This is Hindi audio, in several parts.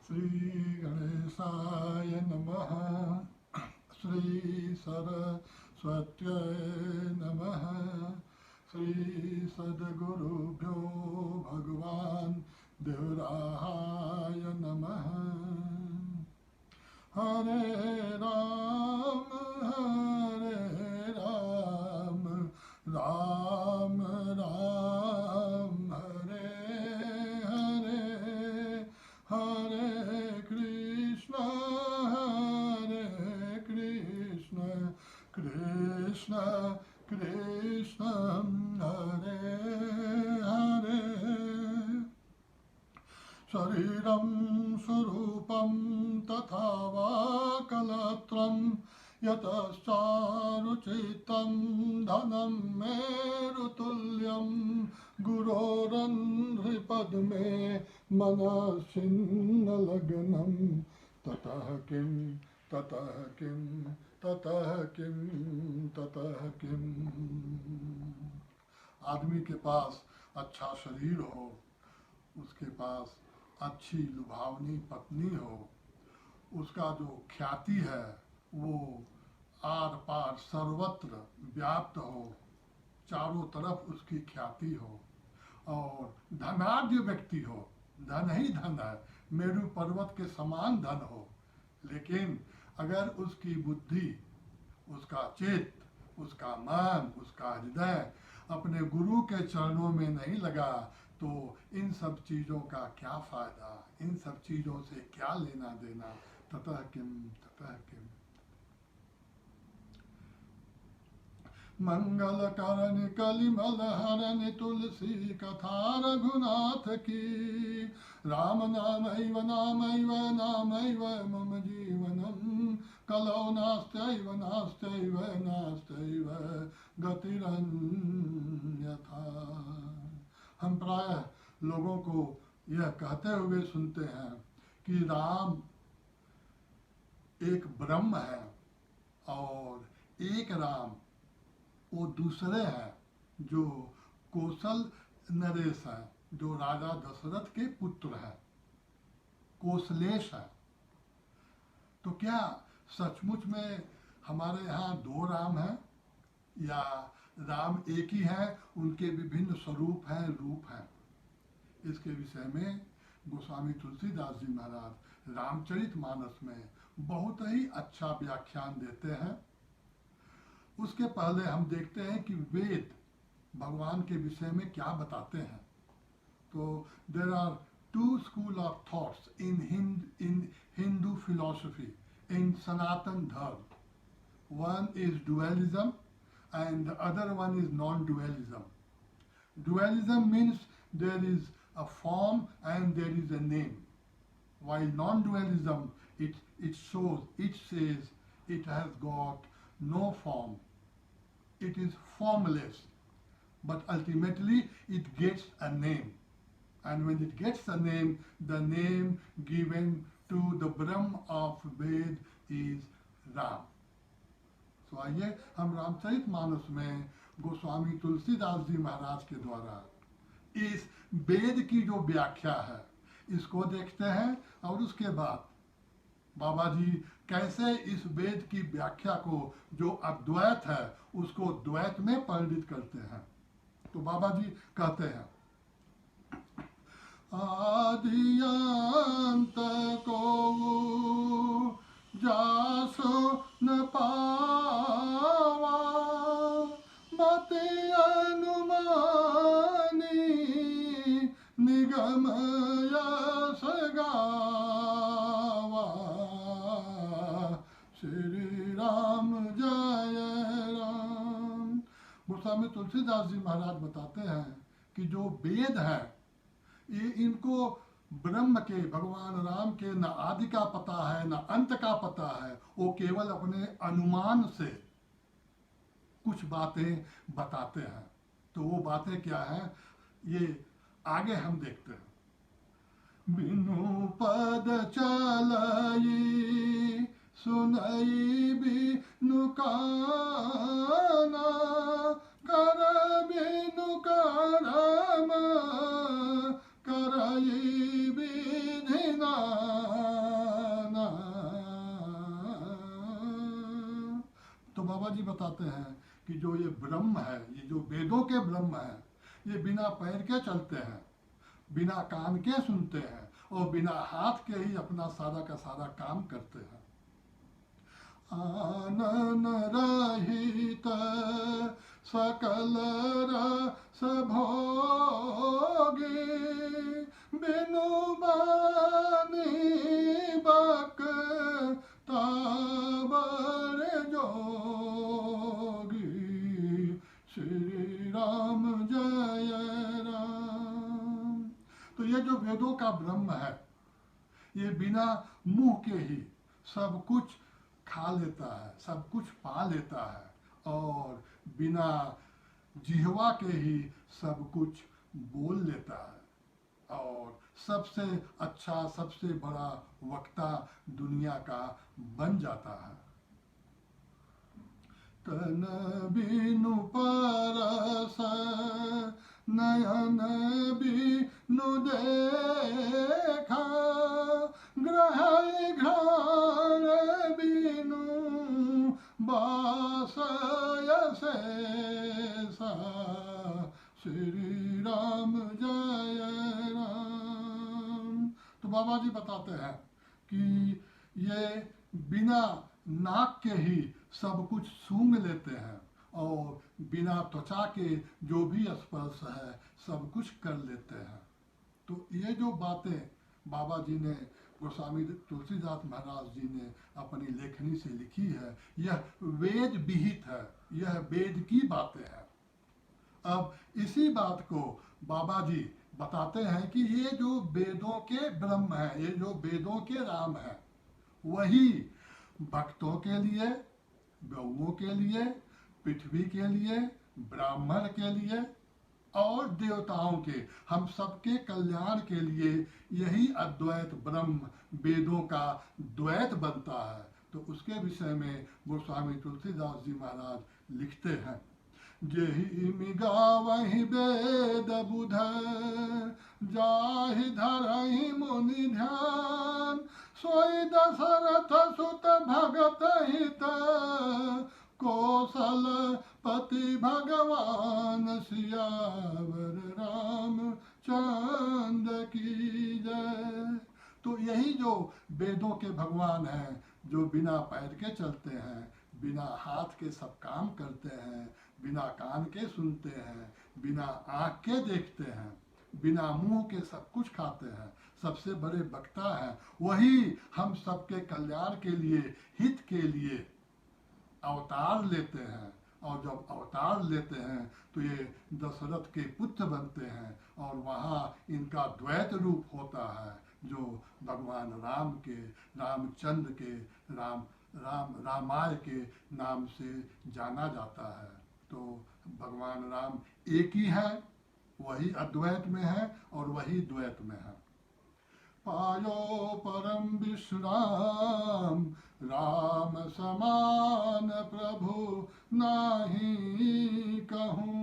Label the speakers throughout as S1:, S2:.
S1: श्री गणेशाय नमः। श्री सरस्वत्यै नमः। श्री सद्गुरुभ्यो भगवान् देवराहाय नमः। हरे राम राम राम हरे हरे, हरे कृष्ण कृष्ण कृष्ण हरे हरे। शरीरं स्वरूपं तथा वा कलत्रं यतश्चारुचितं धनं मेरुतुल्यं गुरोरन्ध्रिपद्मे मनश्चिन्नलग्नं ततः किं ततः किं ततः किं ततः किम्। आदमी के पास अच्छा शरीर हो, उसके पास अच्छी लुभावनी पत्नी हो, उसका जो ख्याति है वो आर पार सर्वत्र व्याप्त हो, चारों तरफ उसकी ख्याति हो, और धनाढ्य व्यक्ति हो, धन ही धन है, मेरु पर्वत के समान धन हो, लेकिन अगर उसकी बुद्धि, उसका चित्त, उसका मन, उसका हृदय अपने गुरु के चरणों में नहीं लगा तो इन सब चीज़ों का क्या फायदा, इन सब चीज़ों से क्या लेना देना। ततः किम ततः किम। मंगल करण कलिमल हरण तुलसी कथा रघुनाथ की। राम नामैव नामैव नामैव मम जीवनम कलौ नास्त्यैव नास्त्यैव नास्त्यैव गतिरन्यथा। हम प्रायः लोगों को यह कहते हुए सुनते हैं कि राम एक ब्रह्म है और एक राम वो दूसरे हैं जो कौशल नरेश है, जो राजा दशरथ के पुत्र है, कौशलेश है। तो क्या सचमुच में हमारे यहाँ दो राम हैं या राम एक ही है, उनके विभिन्न स्वरूप हैं, रूप हैं? इसके विषय में गोस्वामी तुलसीदास जी महाराज रामचरितमानस में बहुत ही अच्छा व्याख्यान देते हैं। उसके पहले हम देखते हैं कि वेद भगवान के विषय में क्या बताते हैं। तो there are two school of thoughts in Hindu philosophy, in Sanatan Dharma. One is dualism and the other one is non-dualism. Dualism means there is a form and there is a name, while non-dualism it says it has got no form, it is formless, but ultimately it gets a name, and when it gets a name, the name given to the Brahm of Ved is Ram. तो आइए हम रामचरितमानस में गोस्वामी तुलसीदास जी महाराज के द्वारा इस वेद की जो व्याख्या है इसको देखते हैं, और उसके बाद बाबा जी कैसे इस वेद की व्याख्या को जो अद्वैत है उसको द्वैत में परिणित करते हैं। तो बाबा जी कहते हैं, आदियांत को जासो न पावा मति अनुमानी निगम यश गावा। श्री राम जय राम। गोस्वामी तुलसीदास जी महाराज बताते हैं कि जो वेद है ये इनको ब्रह्म के, भगवान राम के न आदि का पता है न अंत का पता है, वो केवल अपने अनुमान से कुछ बातें बताते हैं। तो वो बातें क्या हैं ये आगे हम देखते हैं। बिनु पद चलई सुनई बिनु काना कर बिनु करम करई विधि नाना। जी बताते हैं कि जो ये ब्रह्म है, ये जो वेदों के ब्रह्म है, ये बिना पैर के चलते हैं, बिना कान के सुनते हैं और बिना हाथ के ही अपना सारा का सारा काम करते हैं। आनन रहित सकल रस भोगी, बिनु बानी बक्ता बड़ जोगी। श्री राम जय राम। तो ये जो वेदों का ब्रह्म है, ये बिना मुंह के ही सब कुछ खा लेता है, सब कुछ पा लेता है और बिना जिह्वा के ही सब कुछ बोल लेता है और सबसे अच्छा, सबसे बड़ा वक्ता दुनिया का बन जाता है। तन बिनु परस नयन बिनु देखा, ग्रह घ्राण बिनु बासय शेषा। श्री राम जय राम। तो बाबा जी बताते हैं कि ये बिना नाक के ही सब कुछ सूंघ लेते हैं और बिना त्वचा के जो भी स्पर्श है सब कुछ कर लेते हैं। तो ये जो बातें बाबा जी ने, गोस्वामी तुलसीदास महाराज जी ने अपनी लेखनी से लिखी है, यह वेद विहित है, यह वेद की बातें हैं। अब इसी बात को बाबा जी बताते हैं कि ये जो वेदों के ब्रह्म है, ये जो वेदों के राम है, वही भक्तों के लिए, गौओं के लिए, पृथ्वी के लिए, ब्राह्मण के लिए और देवताओं के, हम सबके कल्याण के लिए यही अद्वैत ब्रह्म वेदों का द्वैत बनता है। तो उसके विषय में गोस्वामी तुलसीदास जी महाराज लिखते हैं, जेहि मिगावहि वेद बुध, जाहि धरहि मुनि ध्यान, सोई दशरथ सुत भगत हित, कौशल पति भगवान सियावर राम चंद्र की जय। तो यही जो वेदों के भगवान हैं, जो बिना पैर के चलते हैं, बिना हाथ के सब काम करते हैं, बिना कान के सुनते हैं, बिना आँख के देखते हैं, बिना मुंह के सब कुछ खाते हैं, सबसे बड़े वक्ता हैं, वही हम सबके कल्याण के लिए, हित के लिए अवतार लेते हैं। और जब अवतार लेते हैं तो ये दशरथ के पुत्र बनते हैं और वहाँ इनका द्वैत रूप होता है, जो भगवान राम के, रामचंद्र के, रामाय के नाम से जाना जाता है। तो भगवान राम एक ही है, वही अद्वैत में है और वही द्वैत में है। पायो परम विश्राम, राम समान प्रभु नाही कहूँ।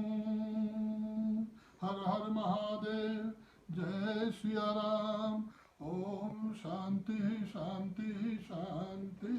S1: हर हर महादेव, जय सिया राम। ओम शांति शांति शांति।